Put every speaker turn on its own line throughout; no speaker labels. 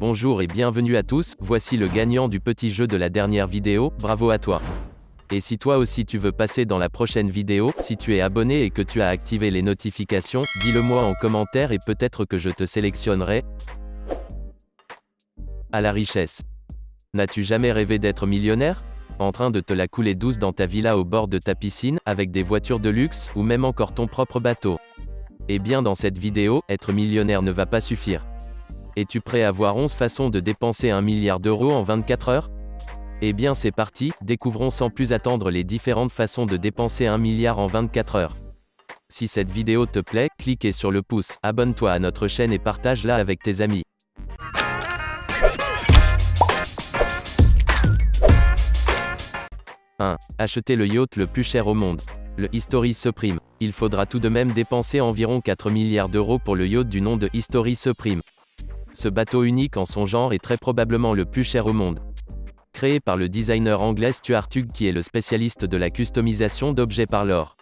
Bonjour et bienvenue à tous, voici le gagnant du petit jeu de la dernière vidéo, bravo à toi. Et si toi aussi tu veux passer dans la prochaine vidéo, si tu es abonné et que tu as activé les notifications, dis-le moi en commentaire et peut-être que je te sélectionnerai à la richesse. N'as-tu jamais rêvé d'être millionnaire? En train de te la couler douce dans ta villa au bord de ta piscine, avec des voitures de luxe, ou même encore ton propre bateau? Eh bien dans cette vidéo, être millionnaire ne va pas suffire. Es-tu prêt à voir 11 façons de dépenser 1 milliard d'euros en 24 heures? Eh bien c'est parti, découvrons sans plus attendre les différentes façons de dépenser 1 milliard en 24 heures. Si cette vidéo te plaît, cliquez sur le pouce, abonne-toi à notre chaîne et partage-la avec tes amis. 1. Acheter le yacht le plus cher au monde. Le History Supreme. Il faudra tout de même dépenser environ 4 milliards d'euros pour le yacht du nom de History Supreme. Ce bateau unique en son genre est très probablement le plus cher au monde. Créé par le designer anglais Stuart Hugh qui est le spécialiste de la customisation d'objets par l'or.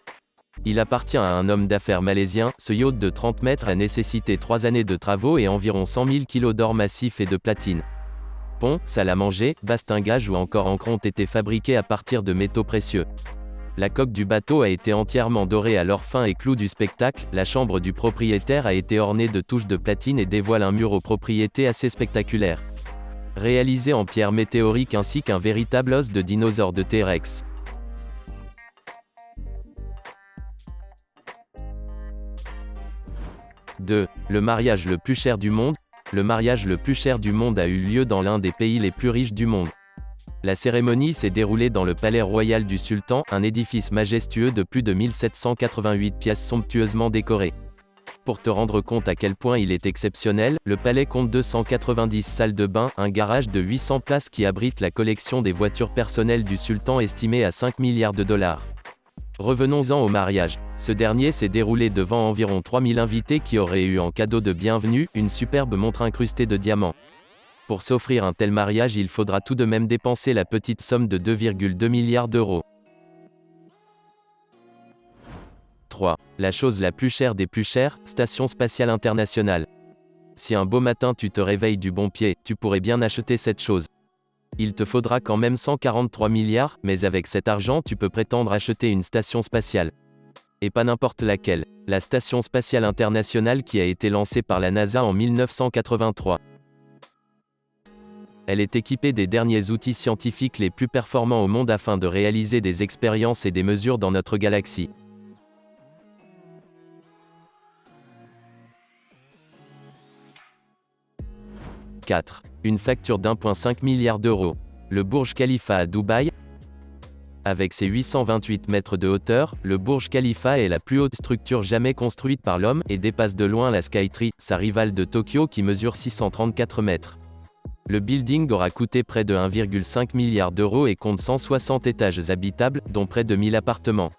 Il appartient à un homme d'affaires malaisien. Ce yacht de 30 mètres a nécessité 3 années de travaux et environ 100 000 kg d'or massif et de platine. Pont, salle à manger, bastingage ou encore ancre ont été fabriqués à partir de métaux précieux. La coque du bateau a été entièrement dorée à l'or fin et clous du spectacle. La chambre du propriétaire a été ornée de touches de platine et dévoile un mur aux propriétés assez spectaculaire. Réalisé en pierre météorique ainsi qu'un véritable os de dinosaure de T-Rex. « 2. Le mariage le plus cher du monde. Le mariage le plus cher du monde a eu lieu dans l'un des pays les plus riches du monde. La cérémonie s'est déroulée dans le palais royal du sultan, un édifice majestueux de plus de 1788 pièces somptueusement décorées. Pour te rendre compte à quel point il est exceptionnel, le palais compte 290 salles de bain, un garage de 800 places qui abrite la collection des voitures personnelles du sultan estimée à 5 milliards de dollars. Revenons-en au mariage. Ce dernier s'est déroulé devant environ 3000 invités qui auraient eu en cadeau de bienvenue, une superbe montre incrustée de diamants. Pour s'offrir un tel mariage, il faudra tout de même dépenser la petite somme de 2,2 milliards d'euros. 3. La chose la plus chère des plus chères, Station spatiale internationale. Si un beau matin tu te réveilles du bon pied, tu pourrais bien acheter cette chose. Il te faudra quand même 143 milliards, mais avec cet argent tu peux prétendre acheter une station spatiale. Et pas n'importe laquelle. La Station spatiale internationale qui a été lancée par la NASA en 1983. Elle est équipée des derniers outils scientifiques les plus performants au monde afin de réaliser des expériences et des mesures dans notre galaxie. « 4. Une facture d'1,5 milliard d'euros. Le Burj Khalifa à Dubaï. Avec ses 828 mètres de hauteur, le Burj Khalifa est la plus haute structure jamais construite par l'homme et dépasse de loin la Skytree, sa rivale de Tokyo qui mesure 634 mètres. Le building aura coûté près de 1,5 milliard d'euros et compte 160 étages habitables, dont près de 1000 appartements.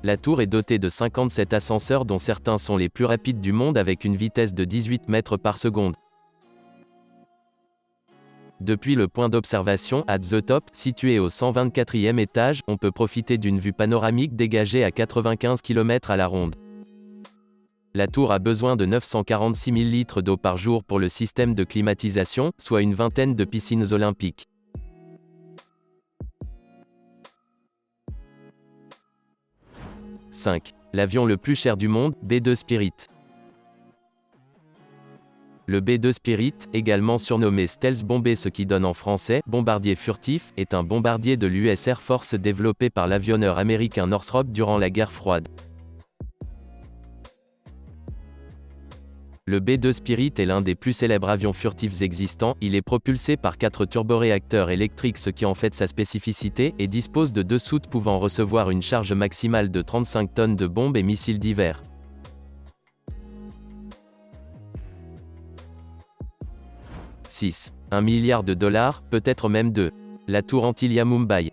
La tour est dotée de 57 ascenseurs dont certains sont les plus rapides du monde avec une vitesse de 18 mètres par seconde. Depuis le point d'observation at the top, situé au 124e étage, on peut profiter d'une vue panoramique dégagée à 95 km à la ronde. La tour a besoin de 946 000 litres d'eau par jour pour le système de climatisation, soit une vingtaine de piscines olympiques. « 5. L'avion le plus cher du monde, B-2 Spirit. Le B-2 Spirit, également surnommé Stealth Bomber, ce qui donne en français « bombardier furtif », est un bombardier de l'US Air Force développé par l'avionneur américain Northrop durant la guerre froide. Le B-2 Spirit est l'un des plus célèbres avions furtifs existants. Il est propulsé par 4 turboréacteurs électriques, ce qui en fait sa spécificité, et dispose de 2 soutes pouvant recevoir une charge maximale de 35 tonnes de bombes et missiles divers. « 6. 1 milliard de dollars, peut-être même 2. La tour Antilia Mumbai.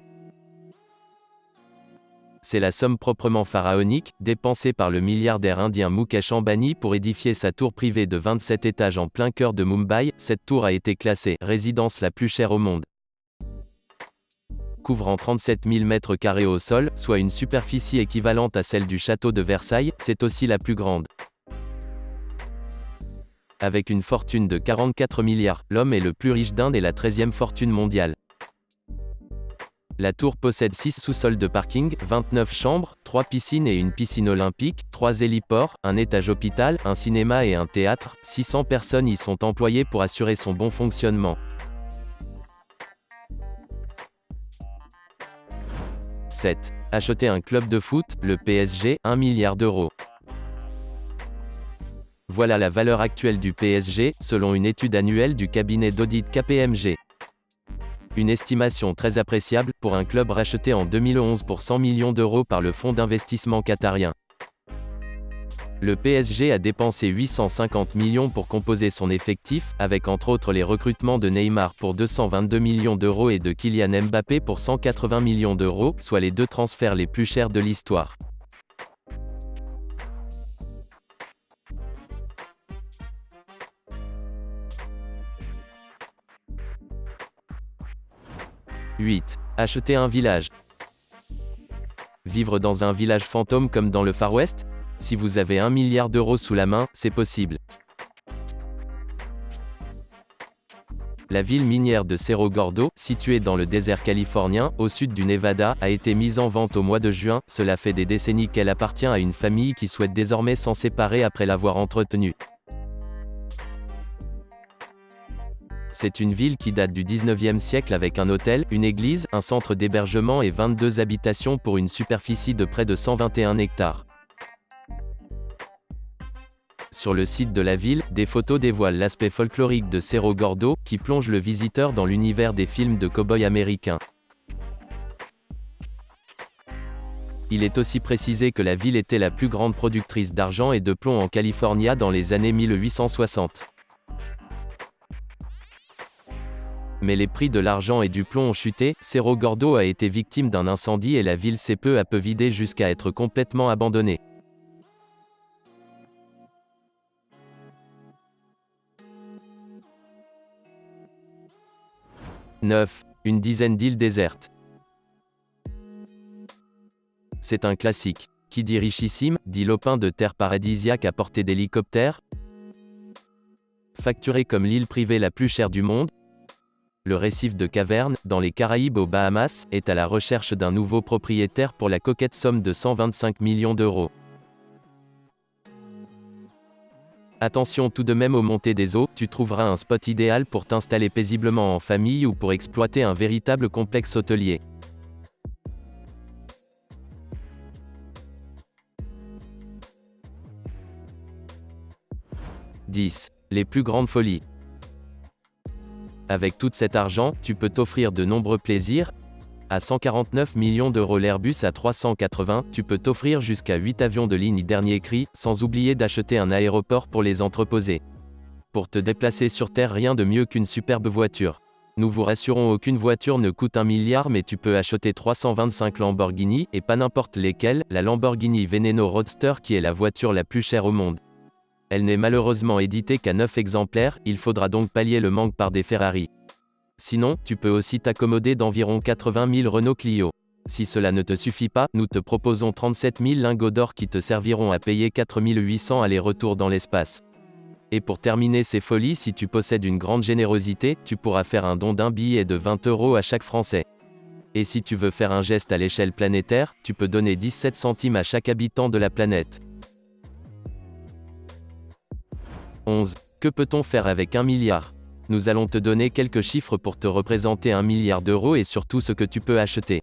C'est la somme proprement pharaonique, dépensée par le milliardaire indien Mukesh Ambani pour édifier sa tour privée de 27 étages en plein cœur de Mumbai. Cette tour a été classée « résidence la plus chère au monde ». Couvrant 37 000 mètres carrés au sol, soit une superficie équivalente à celle du château de Versailles, c'est aussi la plus grande. Avec une fortune de 44 milliards, l'homme est le plus riche d'Inde et la 13e fortune mondiale. La tour possède 6 sous-sols de parking, 29 chambres, 3 piscines et une piscine olympique, 3 héliports, un étage hôpital, un cinéma et un théâtre. 600 personnes y sont employées pour assurer son bon fonctionnement. 7. Acheter un club de foot, le PSG, 1 milliard d'euros. Voilà la valeur actuelle du PSG, selon une étude annuelle du cabinet d'audit KPMG. Une estimation très appréciable, pour un club racheté en 2011 pour 100 millions d'euros par le fonds d'investissement qatarien. Le PSG a dépensé 850 millions pour composer son effectif, avec entre autres les recrutements de Neymar pour 222 millions d'euros et de Kylian Mbappé pour 180 millions d'euros, soit les 2 transferts les plus chers de l'histoire. « 8. Acheter un village. Vivre dans un village fantôme comme dans le Far West ? Si vous avez 1 milliard d'euros sous la main, c'est possible. La ville minière de Cerro Gordo, située dans le désert californien, au sud du Nevada, a été mise en vente au mois de juin. Cela fait des décennies qu'elle appartient à une famille qui souhaite désormais s'en séparer après l'avoir entretenue. C'est une ville qui date du 19e siècle avec un hôtel, une église, un centre d'hébergement et 22 habitations pour une superficie de près de 121 hectares. Sur le site de la ville, des photos dévoilent l'aspect folklorique de Cerro Gordo, qui plonge le visiteur dans l'univers des films de cow-boys américains. Il est aussi précisé que la ville était la plus grande productrice d'argent et de plomb en Californie dans les années 1860. Mais les prix de l'argent et du plomb ont chuté, Cerro Gordo a été victime d'un incendie et la ville s'est peu à peu vidée jusqu'à être complètement abandonnée. « 9. Une dizaine d'îles désertes. C'est un classique. Qui dit richissime, dit lopin de terre paradisiaque à portée d'hélicoptère. Facturé comme l'île privée la plus chère du monde. Le récif de Caverne, dans les Caraïbes aux Bahamas, est à la recherche d'un nouveau propriétaire pour la coquette somme de 125 millions d'euros. Attention tout de même aux montées des eaux, tu trouveras un spot idéal pour t'installer paisiblement en famille ou pour exploiter un véritable complexe hôtelier. « 10. Les plus grandes folies. Avec tout cet argent, tu peux t'offrir de nombreux plaisirs. À 149 millions d'euros l'Airbus A380, tu peux t'offrir jusqu'à 8 avions de ligne dernier cri, sans oublier d'acheter un aéroport pour les entreposer. Pour te déplacer sur Terre, rien de mieux qu'une superbe voiture. Nous vous rassurons, aucune voiture ne coûte 1 milliard, mais tu peux acheter 325 Lamborghini, et pas n'importe lesquelles, la Lamborghini Veneno Roadster qui est la voiture la plus chère au monde. Elle n'est malheureusement éditée qu'à 9 exemplaires, il faudra donc pallier le manque par des Ferrari. Sinon, tu peux aussi t'accommoder d'environ 80 000 Renault Clio. Si cela ne te suffit pas, nous te proposons 37 000 lingots d'or qui te serviront à payer 4 800 allers-retours dans l'espace. Et pour terminer ces folies, si tu possèdes une grande générosité, tu pourras faire un don d'1 billet de 20 € à chaque Français. Et si tu veux faire un geste à l'échelle planétaire, tu peux donner 17 centimes à chaque habitant de la planète. 11. Que peut-on faire avec 1 milliard ? Nous allons te donner quelques chiffres pour te représenter 1 milliard d'euros et surtout ce que tu peux acheter.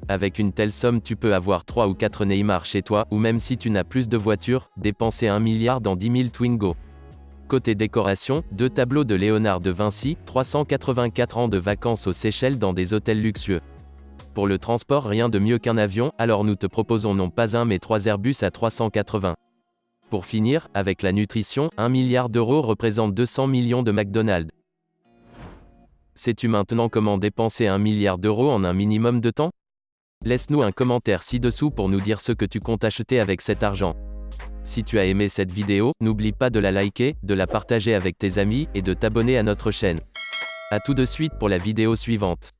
Avec une telle somme, tu peux avoir 3 ou 4 Neymar chez toi, ou même si tu n'as plus de voiture, dépenser 1 milliard dans 10 000 Twingo. Côté décoration, 2 tableaux de Léonard de Vinci, 384 ans de vacances aux Seychelles dans des hôtels luxueux. Pour le transport, rien de mieux qu'un avion, alors nous te proposons non pas un mais 3 Airbus A380. Pour finir, avec la nutrition, 1 milliard d'euros représente 200 millions de McDonald's. Sais-tu maintenant comment dépenser 1 milliard d'euros en un minimum de temps ? Laisse-nous un commentaire ci-dessous pour nous dire ce que tu comptes acheter avec cet argent. Si tu as aimé cette vidéo, n'oublie pas de la liker, de la partager avec tes amis, et de t'abonner à notre chaîne. À tout de suite pour la vidéo suivante.